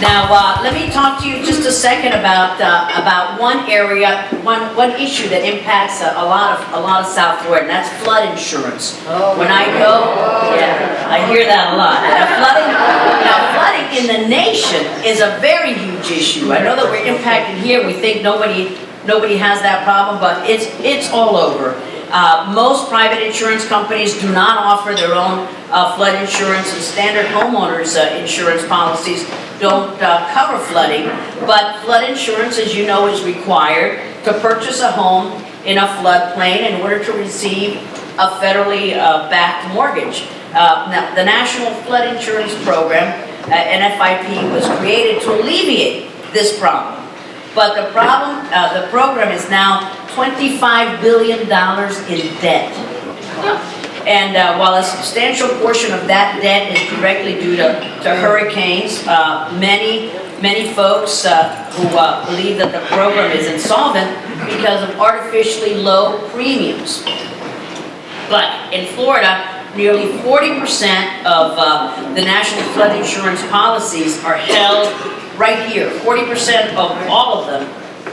Now, let me talk to you just a second about one area, one issue that impacts a lot of South Florida, and that's flood insurance. When I go, yeah, I hear that a lot. Now, flooding in the nation is a very huge issue. I know that we're impacted here. We think nobody has that problem, but it's all over. Most private insurance companies do not offer their own flood insurance, and standard homeowners insurance policies don't cover flooding. But flood insurance, as you know, is required to purchase a home in a floodplain in order to receive a federally backed mortgage. Now, the National Flood Insurance Program, NFIP, was created to alleviate this problem. But the program is now $25 billion in debt. And while a substantial portion of that debt is directly due to hurricanes, many folks who believe that the program is insolvent because of artificially low premiums. But in Florida, nearly 40% of the National Flood Insurance policies are held right here. 40% of all of them,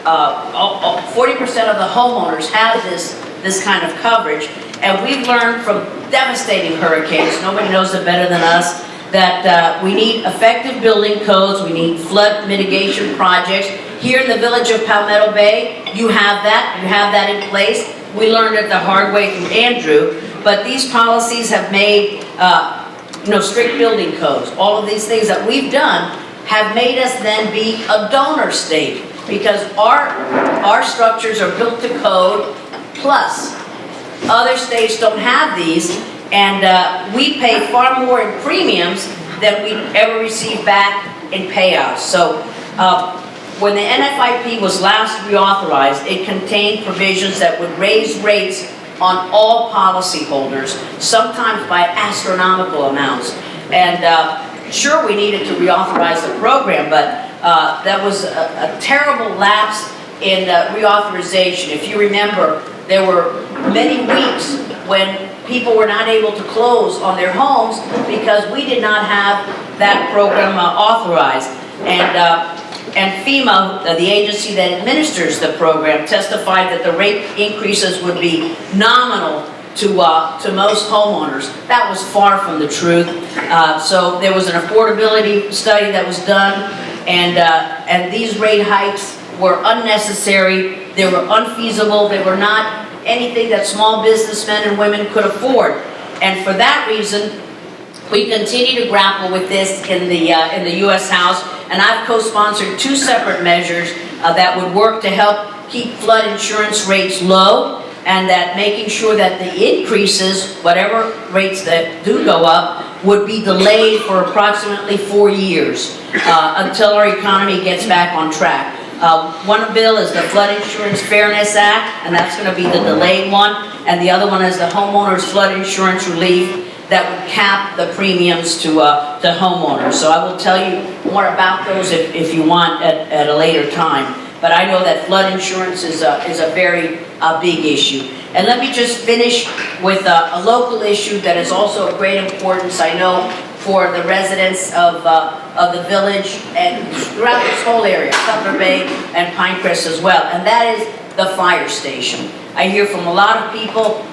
40% of the homeowners have this kind of coverage. And we've learned from devastating hurricanes, nobody knows it better than us, that we need effective building codes, we need flood mitigation projects. Here in the village of Palmetto Bay, you have that in place. We learned it the hard way through Andrew, but these policies have made strict building codes. All of these things that we've done have made us then be a donor state, because our structures are built to code plus. Other states don't have these, and we pay far more in premiums than we ever receive back in payouts. So when the NFIP was last reauthorized, it contained provisions that would raise rates on all policyholders, sometimes by astronomical amounts. And sure, we needed to reauthorize the program, but that was a terrible lapse in reauthorization. If you remember, there were many weeks when people were not able to close on their homes because we did not have that program authorized. And FEMA, the agency that administers the program, testified that the rate increases would be nominal to most homeowners. That was far from the truth. So there was an affordability study that was done, and these rate hikes were unnecessary. They were unfeasible. They were not anything that small businessmen and women could afford. And for that reason, we continue to grapple with this in the U.S. House. And I've co-sponsored two separate measures that would work to help keep flood insurance rates low, and that making sure that the increases, whatever rates that do go up, would be delayed for approximately 4 years until our economy gets back on track. One bill is the Flood Insurance Fairness Act, and that's going to be the delayed one, and the other one is the Homeowners Flood Insurance Relief that would cap the premiums to homeowners. So I will tell you more about those if you want at a later time. But I know that flood insurance is a very big issue. And let me just finish with a local issue that is also of great importance, I know, for the residents of the village and throughout this whole area, Palmetto Bay and Pinecrest as well, and that is the fire station. I hear from a lot of people,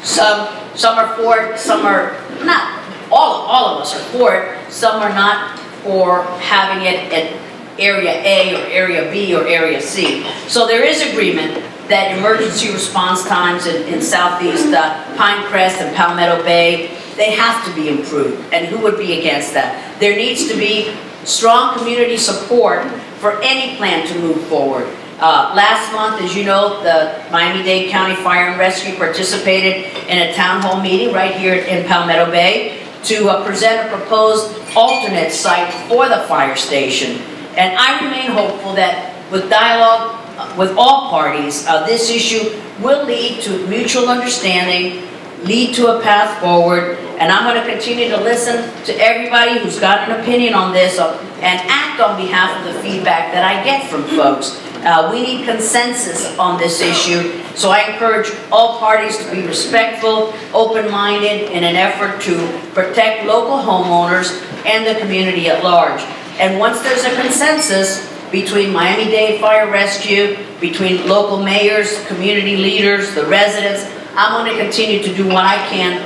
some are for it, some are not. All of us are for it. Some are not for having it at Area A or Area B or Area C. So there is agreement that emergency response times in Southeast Pinecrest and Palmetto Bay, they have to be improved. And who would be against that? There needs to be strong community support for any plan to move forward. Last month, as you know, the Miami-Dade County Fire and Rescue participated in a town hall meeting right here in Palmetto Bay to present a proposed alternate site for the fire station. And I remain hopeful that with dialogue with all parties, this issue will lead to mutual understanding, lead to a path forward, and I'm going to continue to listen to everybody who's got an opinion on this and act on behalf of the feedback that I get from folks. We need consensus on this issue, so I encourage all parties to be respectful, open-minded in an effort to protect local homeowners and the community at large. And once there's a consensus between Miami-Dade Fire Rescue, between local mayors, community leaders, the residents, I'm going to continue to do what I can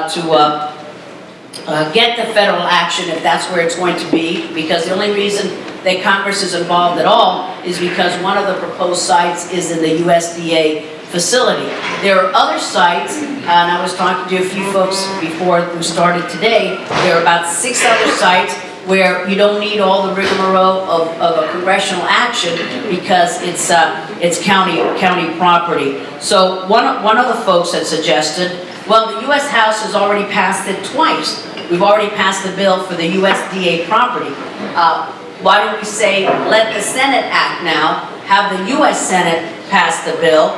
to get the federal action if that's where it's going to be, because the only reason that Congress is involved at all is because one of the proposed sites is in the USDA facility. There are other sites, and I was talking to a few folks before we started today, there are about 6 other sites where you don't need all the rigmarole of a congressional action because it's county property. So one of the folks had suggested, well, the U.S. House has already passed it twice. We've already passed the bill for the USDA property. Why don't we say, let the Senate act now, have the U.S. Senate pass the bill,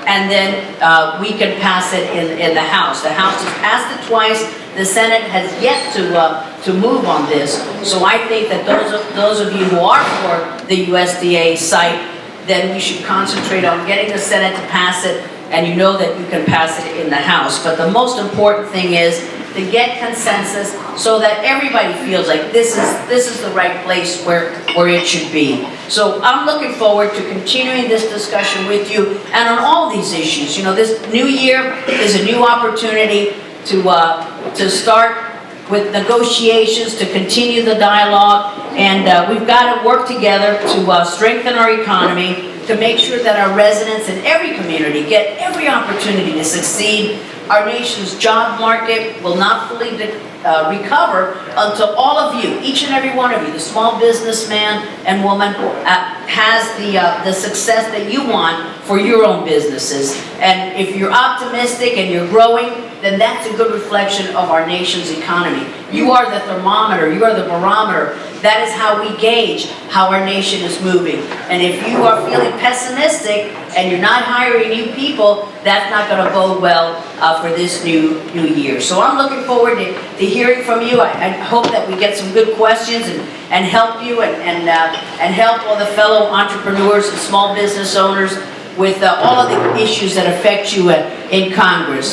and then we can pass it in the House. The House has passed it twice. The Senate has yet to move on this. So I think that those of you who are for the USDA site, then we should concentrate on getting the Senate to pass it, and you know that you can pass it in the House. But the most important thing is to get consensus so that everybody feels like this is the right place where it should be. So I'm looking forward to continuing this discussion with you and on all these issues. You know, this new year is a new opportunity to start with negotiations, to continue the dialogue, and we've got to work together to strengthen our economy, to make sure that our residents in every community get every opportunity to succeed. Our nation's job market will not fully recover until all of you, each and every one of you, the small businessman and woman, has the success that you want for your own businesses. And if you're optimistic and you're growing, then that's a good reflection of our nation's economy. You are the thermometer, you are the barometer. That is how we gauge how our nation is moving. And if you are feeling pessimistic and you're not hiring new people, that's not going to bode well for this new year. So I'm looking forward to hearing from you. I hope that we get some good questions and help you and help all the fellow entrepreneurs and small business owners with all of the issues that affect you in Congress.